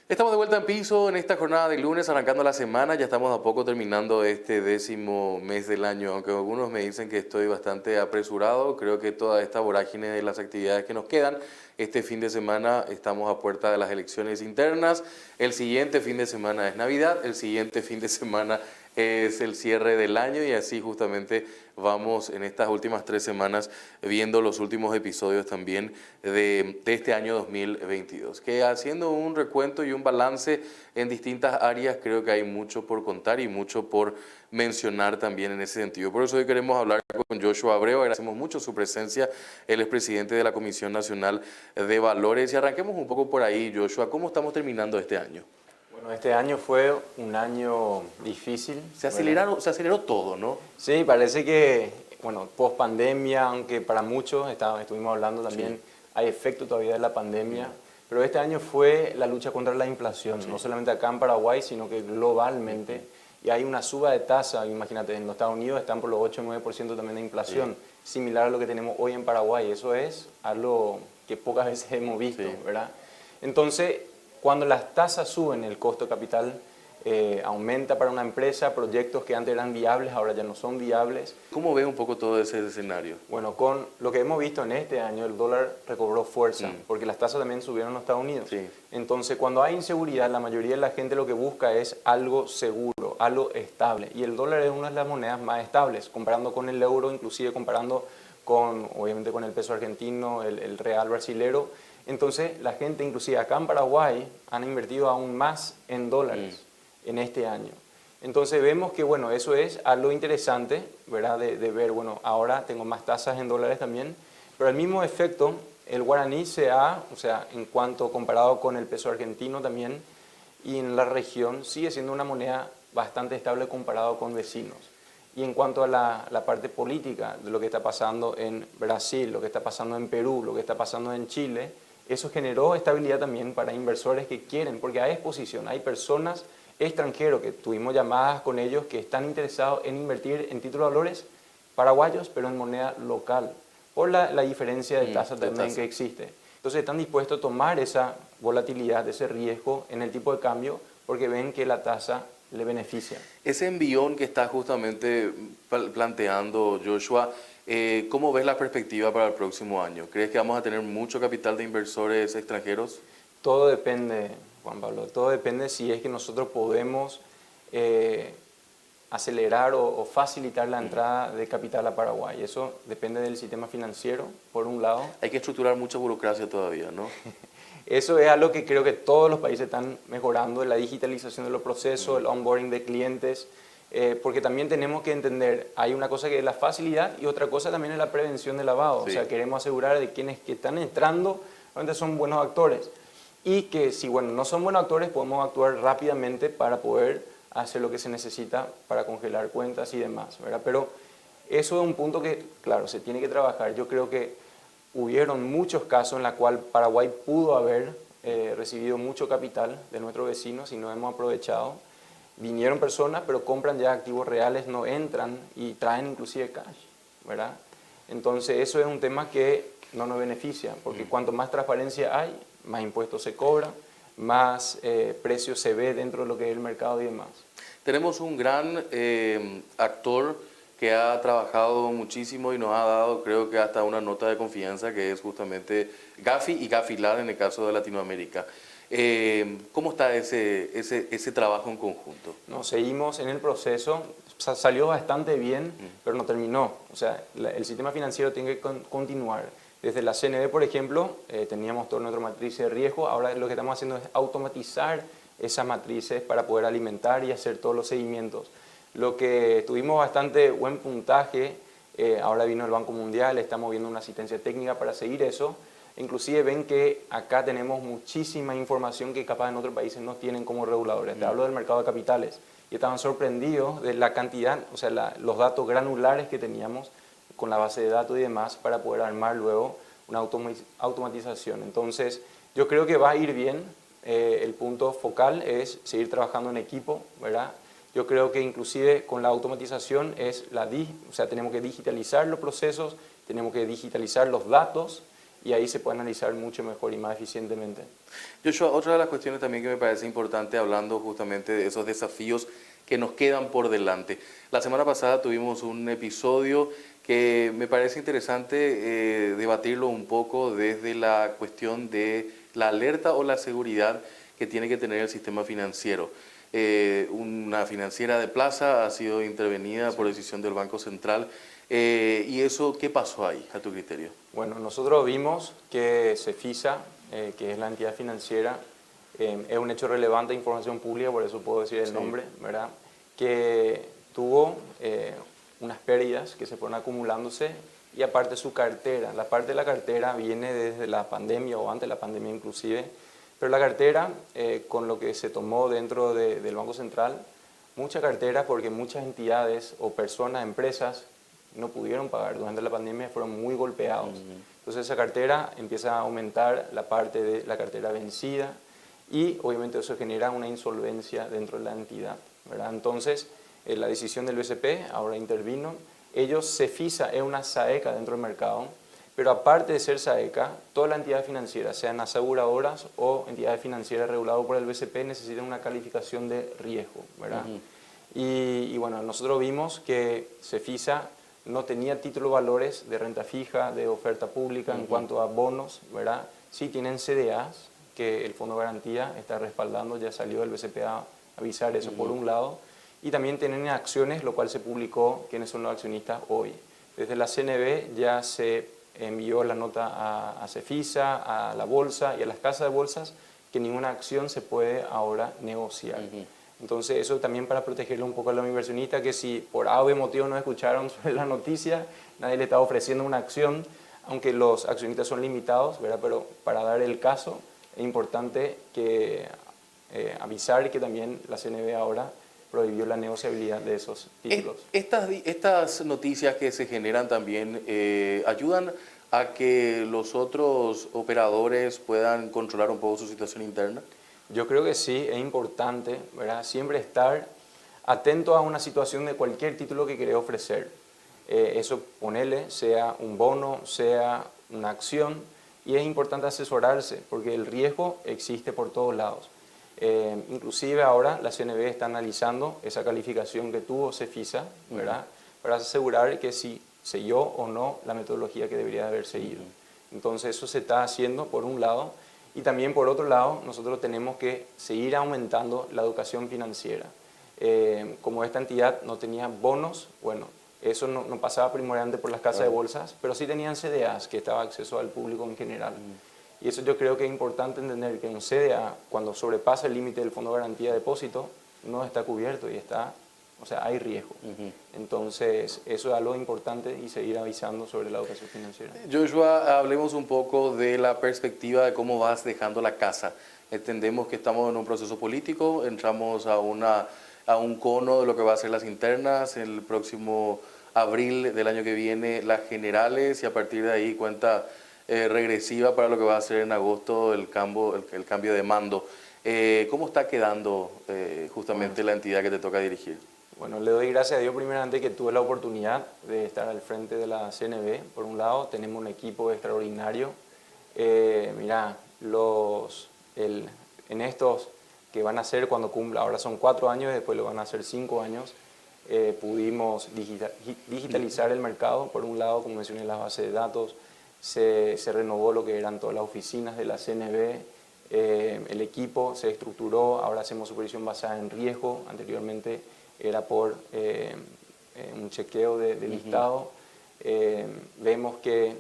Estamos de vuelta en piso en esta jornada de lunes, arrancando la semana. Ya estamos a poco terminando este 10º mes del año, aunque algunos me dicen que estoy bastante apresurado. Creo que toda esta vorágine de las actividades que nos quedan, este fin de semana estamos a puerta de las elecciones internas. El siguiente fin de semana es Navidad, el siguiente fin de semana es el cierre del año y así justamente vamos en estas últimas 3 semanas viendo los últimos episodios también de este año 2022. Que haciendo un recuento y un balance en distintas áreas, creo que hay mucho por contar y mucho por mencionar también en ese sentido. Por eso hoy queremos hablar con Joshua Abreu, agradecemos mucho su presencia, él es presidente de la Comisión Nacional de Valores y arranquemos un poco por ahí, Joshua, ¿cómo estamos terminando este año? Bueno, este año fue un año difícil. Se aceleró todo, ¿no? Sí, parece que, bueno, post pandemia, aunque para muchos estuvimos hablando también, hay efecto todavía de la pandemia, pero este año fue la lucha contra la inflación, no solamente acá en Paraguay, sino que globalmente, y hay una suba de tasa, imagínate, en los Estados Unidos están por los 8 o 9% también de inflación, similar a lo que tenemos hoy en Paraguay, eso es algo que pocas veces hemos visto, ¿verdad? Entonces, cuando las tasas suben, el costo de capital aumenta para una empresa, proyectos que antes eran viables ahora ya no son viables. ¿Cómo ve un poco todo ese escenario? Bueno, con lo que hemos visto en este año, el dólar recobró fuerza, porque las tasas también subieron en los Estados Unidos. Entonces, cuando hay inseguridad, la mayoría de la gente lo que busca es algo seguro, algo estable. Y el dólar es una de las monedas más estables, comparando con el euro, inclusive comparando con, obviamente, con el peso argentino, el real brasilero. Entonces, la gente, inclusive acá en Paraguay, han invertido aún más en dólares en este año. Entonces, vemos que, bueno, eso es algo interesante, ¿verdad? De ver, bueno, ahora tengo más tasas en dólares también, pero al mismo efecto, el guaraní o sea, en cuanto comparado con el peso argentino también, y en la región, sigue siendo una moneda bastante estable comparado con vecinos. Y en cuanto a la parte política, de lo que está pasando en Brasil, lo que está pasando en Perú, lo que está pasando en Chile, eso generó estabilidad también para inversores que quieren, porque hay exposición, hay personas extranjeros que tuvimos llamadas con ellos que están interesados en invertir en títulos de valores paraguayos, pero en moneda local, por la diferencia de tasa también que existe. Entonces están dispuestos a tomar esa volatilidad, ese riesgo en el tipo de cambio, porque ven que la tasa le beneficia. Ese envión que está justamente planteando Joshua, ¿cómo ves la perspectiva para el próximo año? ¿Crees que vamos a tener mucho capital de inversores extranjeros? Todo depende, Juan Pablo, todo depende si es que nosotros podemos acelerar o facilitar la entrada de capital a Paraguay. Eso depende del sistema financiero, por un lado. Hay que estructurar mucha burocracia todavía, ¿no? Eso es algo que creo que todos los países están mejorando, la digitalización de los procesos, el onboarding de clientes, porque también tenemos que entender, hay una cosa que es la facilidad y otra cosa también es la prevención de lavado. O sea, queremos asegurar de quienes que están entrando realmente son buenos actores. Y que si, bueno, no son buenos actores, podemos actuar rápidamente para poder hacer lo que se necesita para congelar cuentas y demás, ¿verdad? Pero eso es un punto que, claro, se tiene que trabajar. Yo creo que hubieron muchos casos en los cuales Paraguay pudo haber recibido mucho capital de nuestros vecinos y no hemos aprovechado. Vinieron personas, pero compran ya activos reales, no entran y traen inclusive cash, ¿verdad? Entonces eso es un tema que no nos beneficia, porque cuanto más transparencia hay, más impuestos se cobran, más precio se ve dentro de lo que es el mercado y demás. Tenemos un gran actor que ha trabajado muchísimo y nos ha dado, creo que hasta una nota de confianza, que es justamente Gafi y Gafilar en el caso de Latinoamérica. ¿Cómo está ese trabajo en conjunto? No, seguimos en el proceso, salió bastante bien, pero no terminó. O sea, el sistema financiero tiene que continuar. Desde la CNB, por ejemplo, teníamos toda nuestra matriz de riesgo, ahora lo que estamos haciendo es automatizar esas matrices para poder alimentar y hacer todos los seguimientos. Lo que tuvimos bastante buen puntaje, ahora vino el Banco Mundial, estamos viendo una asistencia técnica para seguir eso. Inclusive ven que acá tenemos muchísima información que capaz en otros países no tienen como reguladores. Te hablo del mercado de capitales y estaban sorprendidos de la cantidad, o sea, los datos granulares que teníamos con la base de datos y demás para poder armar luego una automatización. Entonces, yo creo que va a ir bien. El punto focal es seguir trabajando en equipo, ¿verdad? Yo creo que inclusive con la automatización es o sea, tenemos que digitalizar los procesos tenemos que digitalizar los datos y ahí se puede analizar mucho mejor y más eficientemente. Joshua, otra de las cuestiones también que me parece importante, hablando justamente de esos desafíos que nos quedan por delante. La semana pasada tuvimos un episodio que me parece interesante debatirlo un poco desde la cuestión de la alerta o la seguridad que tiene que tener el sistema financiero. Una financiera de Plaza ha sido intervenida por decisión del Banco Central. ¿Y eso qué pasó ahí, a tu criterio? Bueno, nosotros vimos que Cefisa, que es la entidad financiera, es un hecho relevante de información pública, por eso puedo decir el nombre, ¿verdad? Que tuvo unas pérdidas que se fueron acumulándose y aparte su cartera. La parte de la cartera viene desde la pandemia o antes de la pandemia inclusive, pero la cartera, con lo que se tomó dentro del Banco Central, mucha cartera porque muchas entidades o personas, empresas, no pudieron pagar durante la pandemia, fueron muy golpeados. Entonces esa cartera empieza a aumentar la parte de la cartera vencida y obviamente eso genera una insolvencia dentro de la entidad, ¿verdad? Entonces la decisión del BCP ahora intervino. Ellos, Cefisa es una SAECA dentro del mercado, pero aparte de ser SAECA, toda la entidad financiera, sean aseguradoras o entidades financieras reguladas por el BCP, necesitan una calificación de riesgo, ¿verdad? Y bueno, nosotros vimos que Cefisa no tenía título valores de renta fija, de oferta pública en cuanto a bonos, ¿verdad? Sí tienen CDAs, que el Fondo de Garantía está respaldando, ya salió el BCP a avisar eso por un lado, y también tienen acciones, lo cual se publicó quiénes son los accionistas hoy. Desde la CNB ya se envió la nota a Cefisa, a la bolsa y a las casas de bolsas, que ninguna acción se puede ahora negociar. Entonces eso también para protegerle un poco a los inversionistas, que si por A o B motivo no escucharon sobre la noticia, nadie le está ofreciendo una acción, aunque los accionistas son limitados, ¿verdad? Pero para dar el caso es importante que avisar que también la CNB ahora prohibió la negociabilidad de esos títulos. Estas noticias que se generan también ayudan a que los otros operadores puedan controlar un poco su situación interna. Yo creo que sí, es importante, ¿verdad? Siempre estar atento a una situación de cualquier título que querés ofrecer. Eso, ponele, sea un bono, sea una acción, y es importante asesorarse, porque el riesgo existe por todos lados. Inclusive ahora la CNB está analizando esa calificación que tuvo Cefisa, ¿verdad? Para asegurar que si siguió o no la metodología que debería haber seguido. Entonces eso se está haciendo por un lado. Y también por otro lado, nosotros tenemos que seguir aumentando la educación financiera. Como esta entidad no tenía bonos, bueno, eso no pasaba primordialmente por las casas de bolsas, pero sí tenían CDAs, que estaba acceso al público en general. Y eso yo creo que es importante entender que un CDA, cuando sobrepasa el límite del Fondo de Garantía de Depósito, no está cubierto y está, o sea, hay riesgo. Entonces, eso es algo importante y seguir avisando sobre la educación financiera. Joshua, hablemos un poco de la perspectiva de cómo vas dejando la casa. Entendemos que estamos en un proceso político, entramos a un cono de lo que va a ser las internas, el próximo abril del año que viene las generales y a partir de ahí cuenta regresiva para lo que va a ser en agosto el cambio de mando. ¿Cómo está quedando justamente la entidad que te toca dirigir? Bueno, le doy gracias a Dios primeramente que tuve la oportunidad de estar al frente de la CNB. Por un lado, tenemos un equipo extraordinario. Mira, en estos que van a ser cuando cumpla, ahora son 4 años y después lo van a hacer 5 años, pudimos digitalizar el mercado. Por un lado, como mencioné, las bases de datos, se renovó lo que eran todas las oficinas de la CNB, el equipo se estructuró, ahora hacemos supervisión basada en riesgo, anteriormente era por un chequeo de listado. Vemos que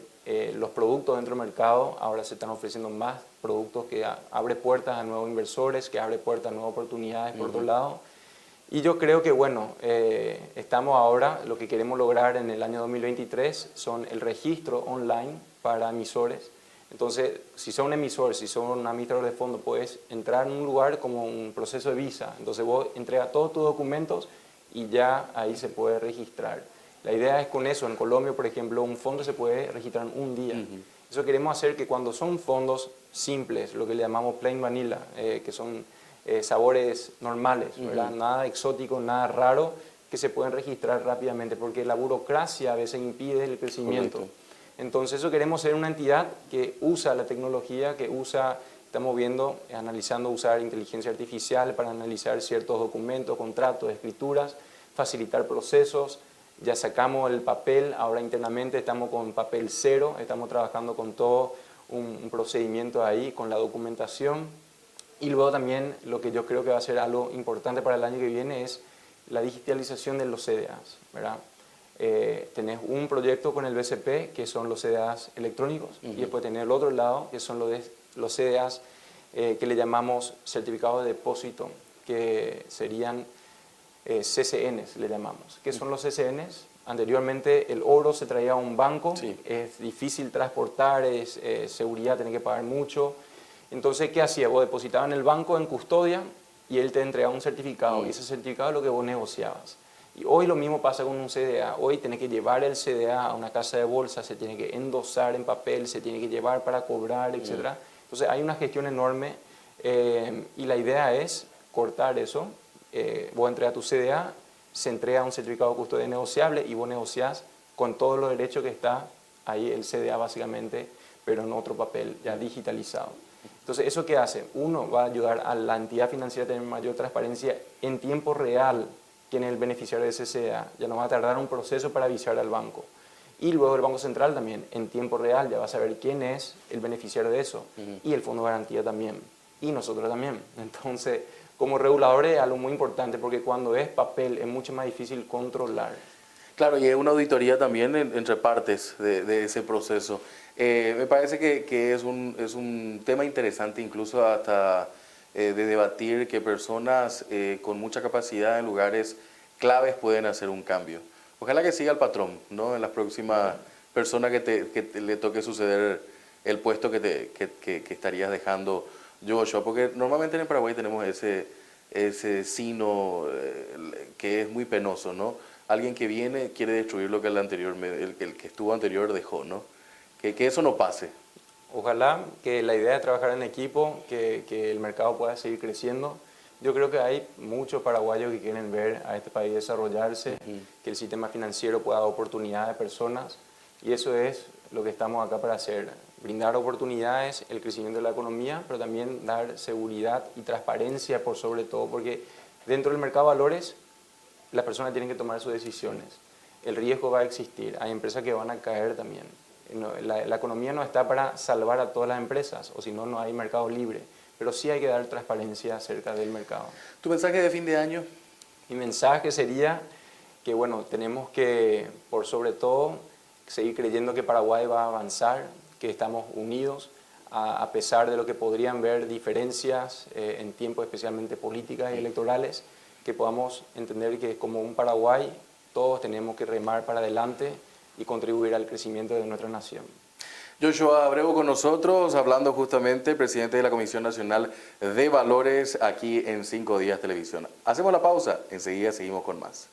los productos dentro del mercado ahora se están ofreciendo más productos que abre puertas a nuevos inversores, que abre puertas a nuevas oportunidades por otro lado. Y yo creo que, bueno, estamos ahora, lo que queremos lograr en el año 2023 son el registro online para emisores. Entonces, si son un emisor, si son un administrador de fondos, puedes entrar en un lugar como un proceso de visa. Entonces vos entregas todos tus documentos y ya ahí se puede registrar. La idea es con eso, en Colombia, por ejemplo, un fondo se puede registrar en un día. Eso queremos hacer que cuando son fondos simples, lo que le llamamos plain vanilla, que son sabores normales, ¿verdad? Nada exótico, nada raro, que se pueden registrar rápidamente, porque la burocracia a veces impide el crecimiento. Correcto. Entonces eso queremos ser una entidad que usa la tecnología, estamos viendo, analizando usar inteligencia artificial para analizar ciertos documentos, contratos, escrituras, facilitar procesos. Ya sacamos el papel, ahora internamente estamos con papel cero, estamos trabajando con todo un procedimiento ahí, con la documentación. Y luego también lo que yo creo que va a ser algo importante para el año que viene es la digitalización de los CDAs, ¿verdad? Tenés un proyecto con el BCP, que son los CDAs electrónicos, y después tenés el otro lado, que son los CDAs que le llamamos certificados de depósito, que serían CCNs, le llamamos. ¿Qué son los CCNs? Anteriormente el oro se traía a un banco, es difícil transportar, es seguridad, tenés que pagar mucho. Entonces, ¿qué hacía? Vos depositabas en el banco en custodia y él te entregaba un certificado, y ese certificado es lo que vos negociabas. Y hoy lo mismo pasa con un CDA. Hoy tenés que llevar el CDA a una casa de bolsa, se tiene que endosar en papel, se tiene que llevar para cobrar, etc. Entonces hay una gestión enorme y la idea es cortar eso. Vos entregas tu CDA, se entrega un certificado de custodia negociable y vos negociás con todos los derechos que está ahí el CDA básicamente, pero en otro papel ya digitalizado. Entonces, ¿eso qué hace? Uno, va a ayudar a la entidad financiera a tener mayor transparencia en tiempo real quién es el beneficiario de ese CDA. Ya no va a tardar un proceso para avisar al banco. Y luego el Banco Central también, en tiempo real, ya va a saber quién es el beneficiario de eso. Y el Fondo de Garantía también. Y nosotros también. Entonces, como reguladores es algo muy importante porque cuando es papel es mucho más difícil controlar. Claro, y es una auditoría también entre partes de ese proceso. Me parece que es un tema interesante incluso hasta de debatir que personas con mucha capacidad en lugares claves pueden hacer un cambio. Ojalá que siga el patrón, ¿no? En las próximas personas que le toque suceder el puesto que estarías dejando, Joshua, porque normalmente en Paraguay tenemos ese sino que es muy penoso, ¿no? Alguien que viene quiere destruir lo que el que estuvo anterior dejó, ¿no? Que eso no pase. Ojalá que la idea de trabajar en equipo, que el mercado pueda seguir creciendo. Yo creo que hay muchos paraguayos que quieren ver a este país desarrollarse, que el sistema financiero pueda dar oportunidades a personas, y eso es lo que estamos acá para hacer. Brindar oportunidades, el crecimiento de la economía, pero también dar seguridad y transparencia por sobre todo, porque dentro del mercado de valores las personas tienen que tomar sus decisiones. El riesgo va a existir, hay empresas que van a caer también. La economía no está para salvar a todas las empresas, o si no, no hay mercado libre. Pero sí hay que dar transparencia acerca del mercado. ¿Tu mensaje de fin de año? Mi mensaje sería que, bueno, tenemos que, por sobre todo, seguir creyendo que Paraguay va a avanzar, que estamos unidos, a pesar de lo que podrían ver diferencias en tiempos especialmente políticas y electorales, que podamos entender que como un Paraguay todos tenemos que remar para adelante y contribuir al crecimiento de nuestra nación. Joshua Abreu con nosotros, hablando justamente, presidente de la Comisión Nacional de Valores, aquí en 5 Días Televisión. Hacemos la pausa, enseguida seguimos con más.